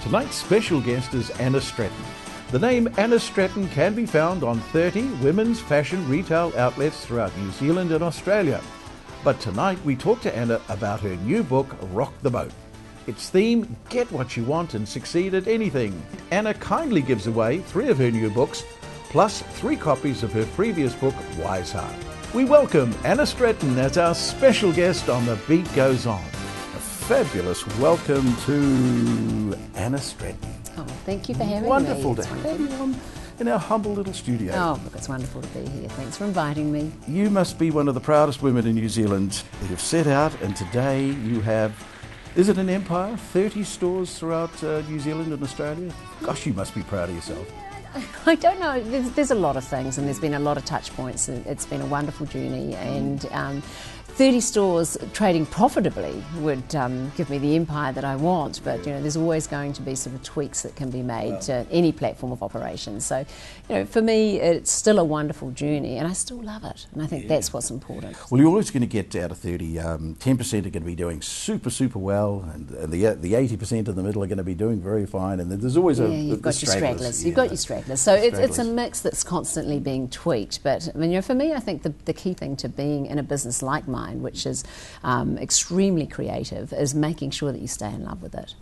Tonight's special guest is Annah Stretton. The name Annah Stretton can be found on 30 women's fashion retail outlets throughout New Zealand and Australia. But tonight we talk to Annah about her new book, Rock the Boat. Its theme, Get What You Want and Succeed at Anything. Annah kindly gives away 3 of her new books, plus 3 copies of her previous book, Wise Heart. We welcome Annah Stretton as our special guest on The Beat Goes On. A fabulous welcome to Annah Stretton. Oh, thank you for having Wonderful me. to have you on in our humble little studio. Oh, look, it's wonderful to be here. Thanks for inviting me. You must be one of the proudest women in New Zealand. You've set out, and today you have, is it an empire? 30 stores throughout New Zealand and Australia? Gosh, you must be proud of yourself. I don't know. There's a lot of things, and there's been a lot of touch points. It's been a wonderful journey, and 30 stores trading profitably would give me the empire that I want, but there's always going to be sort of tweaks that can be made to any platform of operation. So, for me, it's still a wonderful journey, and I still love it, and I think that's what's important. Well, you're always going to get out of 30. 10% are going to be doing super well, and the 80% in the middle are going to be doing very fine, and there's always you've got your stragglers. You've got your stragglers. So it's a mix that's constantly being tweaked. But for me, I think the key thing to being in a business like mine, which is extremely creative, is making sure that you stay in love with it.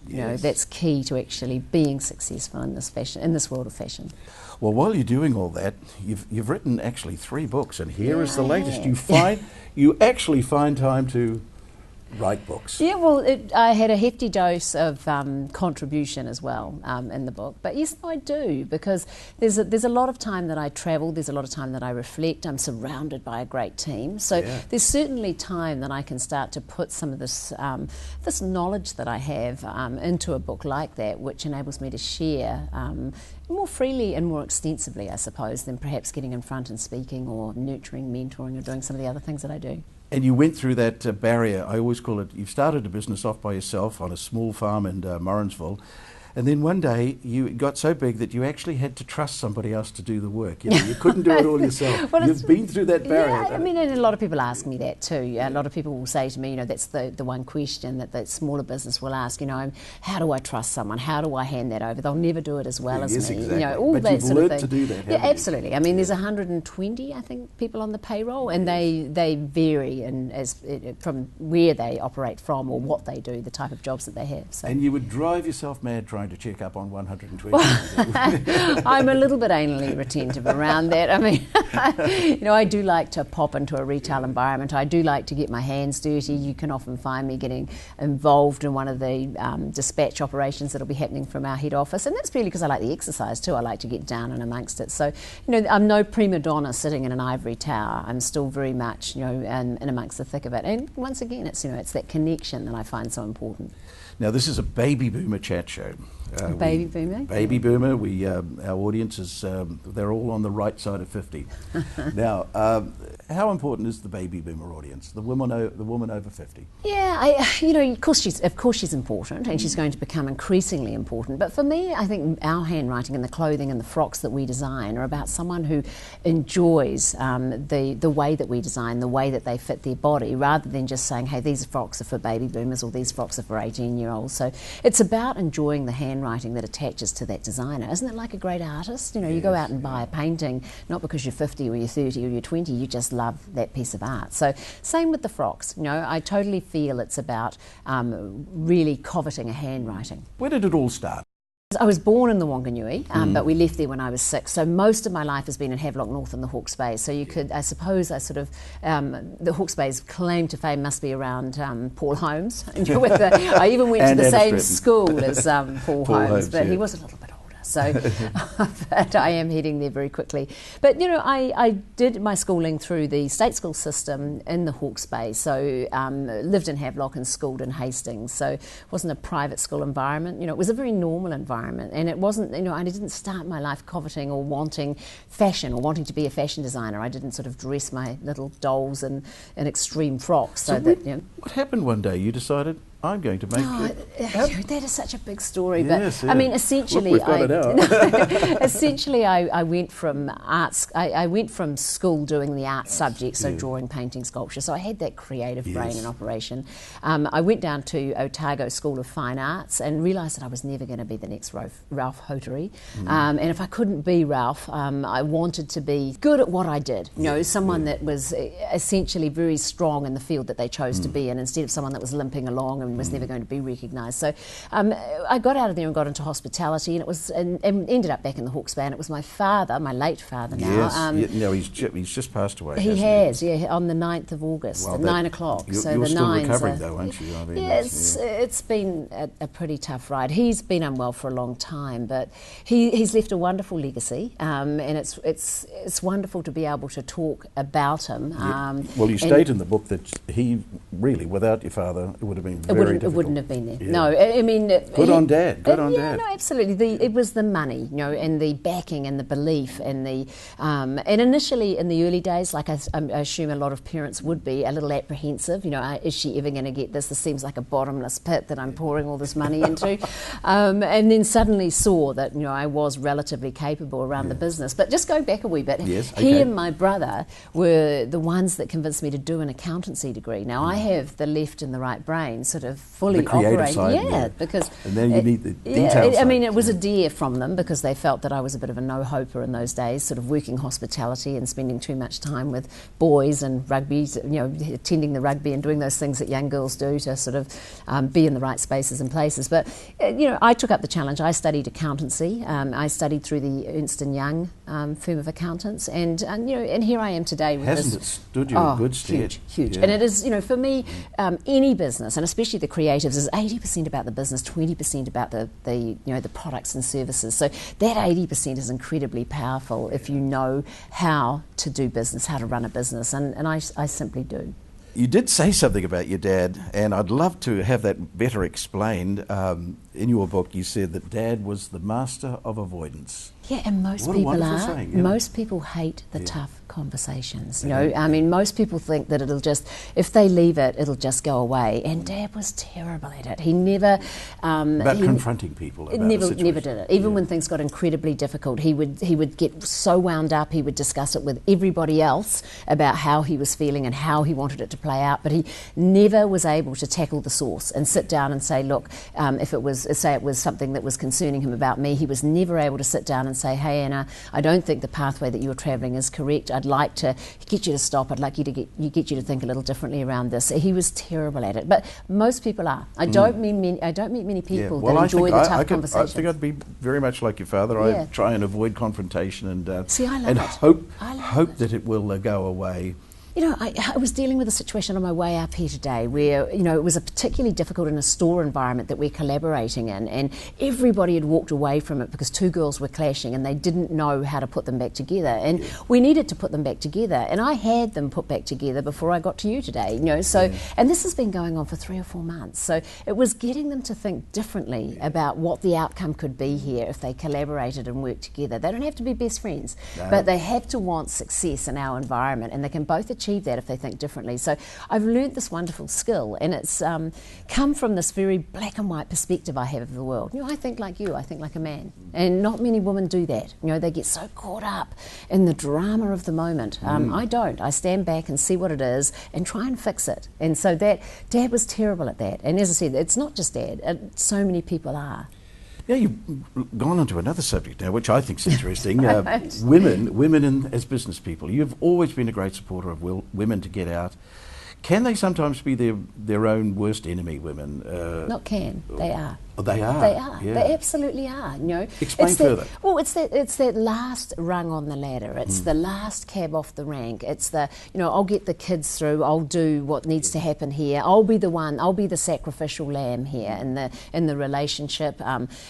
That's key to actually being successful in this world of fashion. Well, while you're doing all that, you've written actually 3 books, and here is the latest. You actually find time to write books. Yeah, well, I had a hefty dose of contribution as well in the book. But yes, I do, because there's a lot of time that I travel, there's a lot of time that I reflect, I'm surrounded by a great team. So there's certainly time that I can start to put some of this this knowledge that I have into a book like that, which enables me to share more freely and more extensively, I suppose, than perhaps getting in front and speaking or nurturing, mentoring, or doing some of the other things that I do. And you went through that barrier. I always call it, you started a business off by yourself on a small farm in Morrinsville, and then one day you got so big that you actually had to trust somebody else to do the work. You couldn't do it all yourself. Well, you've been through that barrier. Yeah, and a lot of people ask me that too. A lot of people will say to me, that's the one question that smaller business will ask, how do I trust someone? How do I hand that over? They'll never do it as well as me. Exactly. All but that you've sort learned of thing. to do that, yeah, absolutely. There's 120, I think, people on the payroll, and they vary from where they operate from or what they do, the type of jobs that they have. So. And you would drive yourself mad trying to check up on 120. I'm a little bit anally retentive around that. I do like to pop into a retail environment. I do like to get my hands dirty. You can often find me getting involved in one of the dispatch operations that'll be happening from our head office, and that's purely because I like the exercise too. I like to get down and amongst it. So, I'm no prima donna sitting in an ivory tower. I'm still very much, in amongst the thick of it. And once again, it's that connection that I find so important. Now, this is a baby boomer chat show. Baby boomer? Baby boomer. Our audience is, they're all on the right side of 50. Now, how important is the baby boomer audience, the woman over 50? Yeah, of course she's important, and she's going to become increasingly important. But for me, I think our handwriting and the clothing and the frocks that we design are about someone who enjoys the way that we design, the way that they fit their body, rather than just saying, hey, these frocks are for baby boomers or these frocks are for 18-year-olds. So it's about enjoying the handwriting that attaches to that designer. Isn't it like a great artist? You go out and buy a painting, not because you're 50 or you're 30 or you're 20, you just love that piece of art. So same with the frocks. I totally feel it's about really coveting a handwriting. Where did it all start? I was born in the Wanganui, but we left there when I was 6. So most of my life has been in Havelock North and the Hawke's Bay. So you could, I suppose, the Hawke's Bay's claim to fame must be around Paul Holmes. I even went to the same school as Paul Holmes, but he was a little bit older. So but I am heading there very quickly. But I did my schooling through the state school system in the Hawke's Bay. So lived in Havelock and schooled in Hastings. So it wasn't a private school environment. It was a very normal environment, and it wasn't. I didn't start my life coveting or wanting fashion or wanting to be a fashion designer. I didn't sort of dress my little dolls in extreme frocks. What happened one day? You decided, I'm going to make that is such a big story. Yes, but yeah. I mean, essentially, Look, we've got it out. essentially, I went from arts. I went from school doing the art subjects, so yeah. drawing, painting, sculpture. So I had that creative Yes. brain in operation. I went down to Otago School of Fine Arts and realised that I was never going to be the next Ralph Hotary. And if I couldn't be Ralph, I wanted to be good at what I did. You know, someone that was essentially very strong in the field that they chose to be in, instead of someone that was limping along and was never going to be recognised. So I got out of there and got into hospitality, and it was and ended up back in the Hawke's Bay. And it was my father, my late father now. Yes, no, he's just passed away. He has, on the 9th of August, Well, at 9 o'clock. You're the still nines recovering, are, though, aren't you? I mean, it's been a pretty tough ride. He's been unwell for a long time, but he's left a wonderful legacy, and it's wonderful to be able to talk about him. Well, you state in the book that he really, without your father, it would have been very difficult. It wouldn't have been there. Yeah. No, I mean... Good on Dad. No, absolutely. It was the money, and the backing and the belief and the... and initially, in the early days, like I assume a lot of parents would be, a little apprehensive. Is she ever going to get this? This seems like a bottomless pit that I'm pouring all this money into. And then suddenly saw that, I was relatively capable around the business. But just going back a wee bit, he and my brother were the ones that convinced me to do an accountancy degree. Now, I have the left and the right brain sort of fully operating. Side, because... And then you need the detail side. I mean, it was a dare from them because they felt that I was a bit of a no-hoper in those days, sort of working hospitality and spending too much time with boys and rugby, attending the rugby and doing those things that young girls do to sort of be in the right spaces and places. But, I took up the challenge. I studied accountancy. I studied through the Ernst & Young firm of accountants. And here I am today with Hasn't it stood you in good stead? Huge. Yeah. And it is, for me, any business, and especially the creatives, is 80% about the business, 20% about the products and services. So that 80% is incredibly powerful if you know how to do business, how to run a business, and I simply do. You did say something about your dad, and I'd love to have that better explained. In your book, you said that Dad was the master of avoidance. Yeah, and most What a people wonderful are. saying, yeah. Most people hate the tough conversations. I mean, most people think that it'll just, if they leave it, it'll just go away. And Dad was terrible at it. He never... confronting people about the situation. Never did it. Even when things got incredibly difficult, he would get so wound up, he would discuss it with everybody else about how he was feeling and how he wanted it to play out, but he never was able to tackle the source and sit down and say, look, if it was, say it was something that was concerning him about me, he was never able to sit down and say, hey Anna, I don't think the pathway that you're travelling is correct. I'd like to get you to stop. I'd like you to get you to think a little differently around this. He was terrible at it, but most people are. I don't meet many people that enjoy the tough conversations. I think I'd be very much like your father. I try and avoid confrontation and hope that it will go away. I was dealing with a situation on my way up here today where, it was a particularly difficult in a store environment that we're collaborating in, and everybody had walked away from it because two girls were clashing and they didn't know how to put them back together, and we needed to put them back together, and I had them put back together before I got to you today, and this has been going on for 3 or 4 months, so it was getting them to think differently about what the outcome could be here if they collaborated and worked together. They don't have to be best friends, but they have to want success in our environment, and they can both achieve that if they think differently. So I've learnt this wonderful skill, and it's come from this very black and white perspective I have of the world. I think like you, I think like a man, and not many women do that. They get so caught up in the drama of the moment. I don't. I stand back and see what it is and try and fix it. And so that Dad was terrible at that. And as I said, it's not just Dad. So many people are. Yeah, you've gone on to another subject now, which I think is interesting. Women as business people. You've always been a great supporter of women to get out. Can they sometimes be their own worst enemy, women? Not can, they are. Oh, they are? They are. Yeah. They absolutely are. Explain further. It's that last rung on the ladder. It's the last cab off the rank. It's the, I'll get the kids through. I'll do what needs to happen here. I'll be the one. I'll be the sacrificial lamb here in the relationship.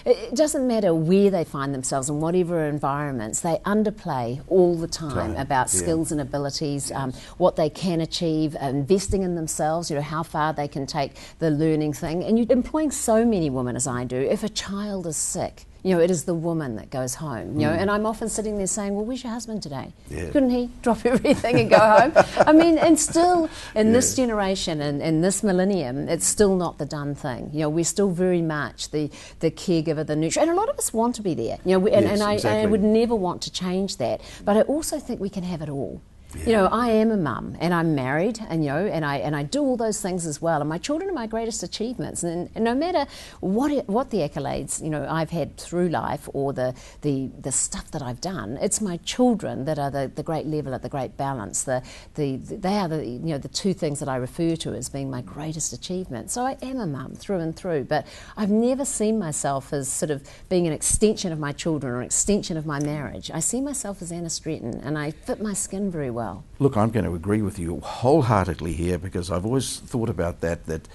It doesn't matter where they find themselves in whatever environments. They underplay all the time about skills and abilities, what they can achieve, invest investing in themselves, how far they can take the learning thing. And you're employing so many women, as I do. If a child is sick, it is the woman that goes home, and I'm often sitting there saying, well, where's your husband today? Yeah. Couldn't he drop everything and go home? I mean, and still, in this generation and in this millennium, it's still not the done thing. We're still very much the caregiver, the nurturer, and a lot of us want to be there, and I would never want to change that. But I also think we can have it all. Yeah. I am a mum, and I'm married, and and I do all those things as well. And my children are my greatest achievements. And no matter what the accolades I've had through life or the stuff that I've done, it's my children that are the great leveler, the great balance. They are the two things that I refer to as being my greatest achievement. So I am a mum through and through, but I've never seen myself as sort of being an extension of my children or an extension of my marriage. I see myself as Annah Stretton, and I fit my skin very well. Look, I'm going to agree with you wholeheartedly here, because I've always thought about that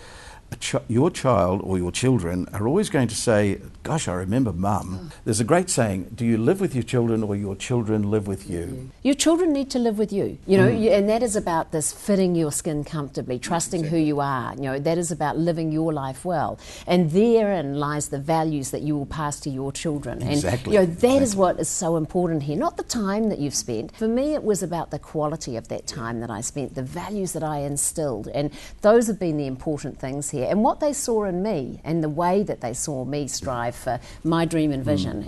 your child or your children are always going to say, gosh, I remember Mum. There's a great saying, do you live with your children or your children live with you? Your children need to live with you, and that is about this fitting your skin comfortably, trusting who you are. That is about living your life well. And therein lies the values that you will pass to your children. Exactly. And that is what is so important here, not the time that you've spent. For me, it was about the quality of that time that I spent, the values that I instilled. And those have been the important things here. And what they saw in me and the way that they saw me strive for my dream and vision.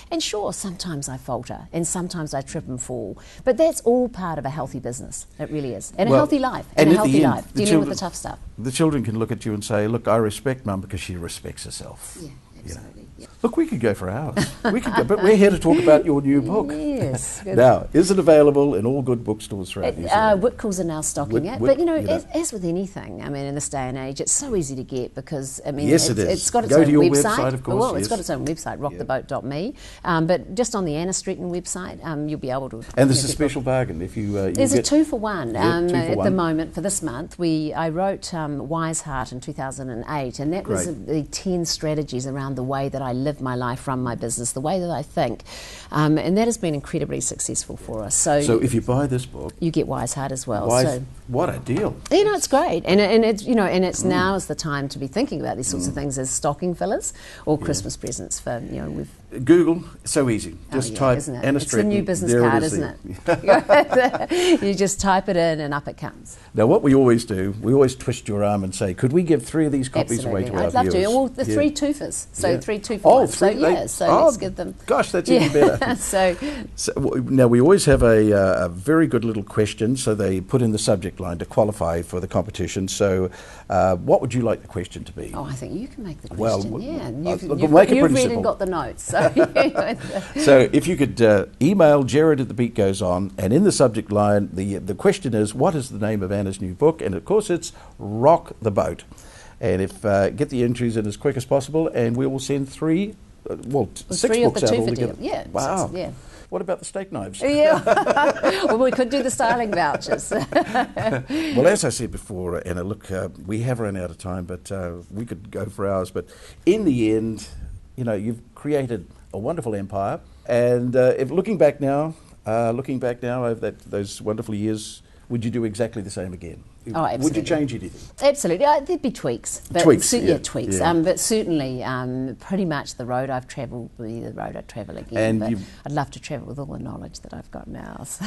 And sure, sometimes I falter and sometimes I trip and fall. But that's all part of a healthy business. It really is. And a healthy life. And a healthy life. Dealing with the tough stuff. The children can look at you and say, look, I respect Mum because she respects herself. Yeah, absolutely. Yeah. Look, we could go for hours. But we're here to talk about your new book. Yes. Now, is it available in all good bookstores throughout New Zealand? Whitcoulls are now stocking it. But, as with anything, I mean, in this day and age, it's so easy to get because, I mean, yes, it's got its Go own to your website. Of course, well, it's got its own website, rocktheboat.me. But just on the Annah Stretton website, you'll be able to... And there's a special bargain if you... There's a 2 for 1 at one. the moment for this month. I wrote Wise Heart in 2008, and that was the 10 strategies around the way that I live my life, run my business, the way that I think, and that has been incredibly successful for us. So if you buy this book, you get Wise Heart as well. What a deal! It's great, and it's now is the time to be thinking about these sorts of things as stocking fillers or Christmas presents for Google, so easy. Just type Annah Stretton. It's the new business card, isn't it? You just type it in and up it comes. Now, what we always do, we always twist your arm and say, could we give 3 of these copies away to our viewers? I'd love to. Well, the 3 twofers. So 3 2 for 1. Let's give them. Gosh, that's even better. so now we always have a very good little question, so they put in the subject line to qualify for the competition. So what would you like the question to be? Oh, I think you can make the question. You've read and got the notes. So if you could email Jared at The Beat Goes On, and in the subject line, the question is, what is the name of Annah's new book? And of course it's Rock the Boat. And if get the entries in as quick as possible, and we will send 3, 6 books out altogether. Yeah. Wow. Yeah. What about the steak knives? Yeah. Well, we could do the styling vouchers. Well, as I said before, Anna, look, we have run out of time, but we could go for hours. But in the end, you've created a wonderful empire. And if looking back now over those wonderful years, would you do exactly the same again? Oh, absolutely. Would you change anything? Absolutely. There'd be tweaks. But tweaks. But certainly, pretty much the road I've travelled will be the road I'd travel again. And but I'd love to travel with all the knowledge that I've got now. So.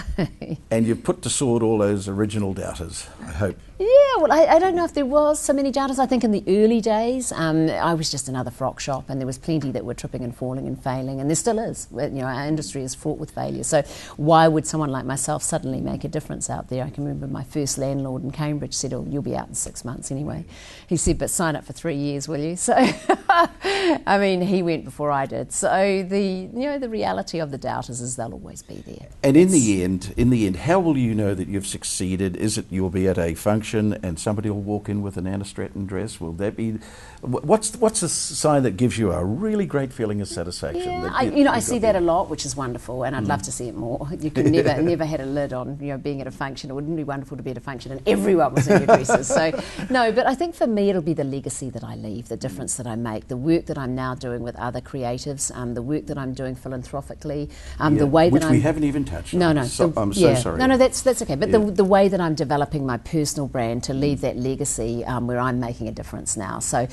And you've put to sword all those original doubters, I hope. Yeah, well, I don't know if there was so many doubters. I think in the early days, I was just another frock shop, and there was plenty that were tripping and falling and failing, and there still is. Our industry is fraught with failure. So why would someone like myself suddenly make a difference out there? I can remember my first landlord in Cambridge said, "Oh, you'll be out in 6 months anyway." He said, "But sign up for 3 years, will you?" So, I mean, he went before I did. So the reality of the doubters is they'll always be there. And in the end, how will you know that you've succeeded? Is it you'll be at a function and somebody will walk in with an Annah Stretton dress? Will that be? What's the sign that gives you a really great feeling of satisfaction? Yeah, I see that a lot, which is wonderful, and I'd love to see it more. You can never had a lid on being at a function. It wouldn't be wonderful to be at a function and everyone was in your dresses. So no, but I think for me it'll be the legacy that I leave, the difference that I make, the work that I'm now doing with other creatives, the work that I'm doing philanthropically, the way that we haven't even touched. No, I'm so sorry. No, that's okay. But the way that I'm developing my personal brand to to leave that legacy where I'm making a difference now. So,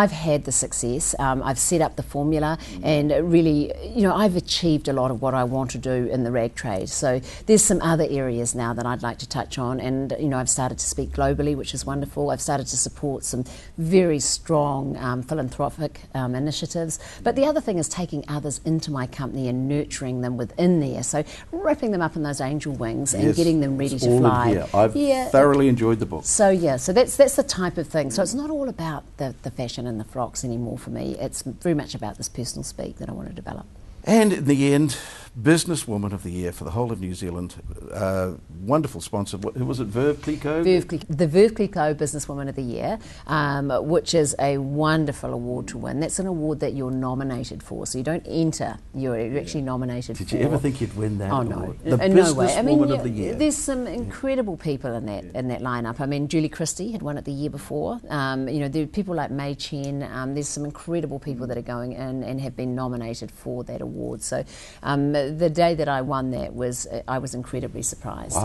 I've had the success, I've set up the formula, and really, I've achieved a lot of what I want to do in the rag trade. So there's some other areas now that I'd like to touch on, and I've started to speak globally, which is wonderful. I've started to support some very strong philanthropic initiatives. But the other thing is taking others into my company and nurturing them within there. So wrapping them up in those angel wings and getting them ready to fly. I've thoroughly enjoyed the book. So that's the type of thing. So it's not all about the fashion and the frocks anymore for me. It's very much about this personal speak that I want to develop. And in the end, Businesswoman of the Year for the whole of New Zealand. Wonderful sponsor. Who was it? Veuve Clicquot? The Veuve Clicquot Businesswoman of the Year, which is a wonderful award to win. That's an award that you're nominated for. So you don't enter, you're actually nominated for. Did you ever think you'd win that award? No. The no way. Businesswoman of the Year. There's some incredible people in that lineup. I mean, Julie Christie had won it the year before. There are people like May Chen. There's some incredible people that are going in and have been nominated for that award. So the day that I won that I was incredibly surprised,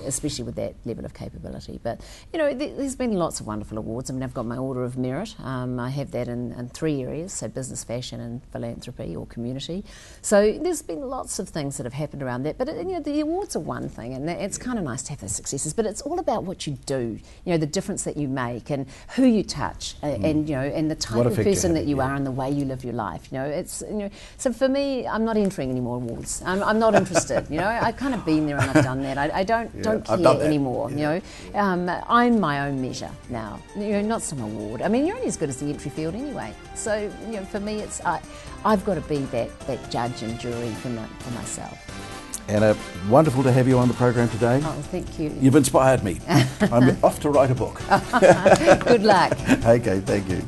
especially with that level of capability. But there's been lots of wonderful awards. I mean, I've got my Order of Merit. I have that in 3 areas: so business, fashion, and philanthropy or community. So there's been lots of things that have happened around that. But the awards are one thing, and it's kind of nice to have those successes. But it's all about what you do. The difference that you make and who you touch, and the type of person that you are and the way you live your life. So for me, I'm not entering any more awards. I'm not interested. I've kind of been there and I've done that. I don't care anymore. I'm my own measure now. Not some award. I mean, you're only as good as the entry field anyway. So for me, it's I've got to be that judge and jury for myself. Anna, wonderful to have you on the program today. Oh, thank you. You've inspired me. I'm off to write a book. Good luck. Okay, thank you.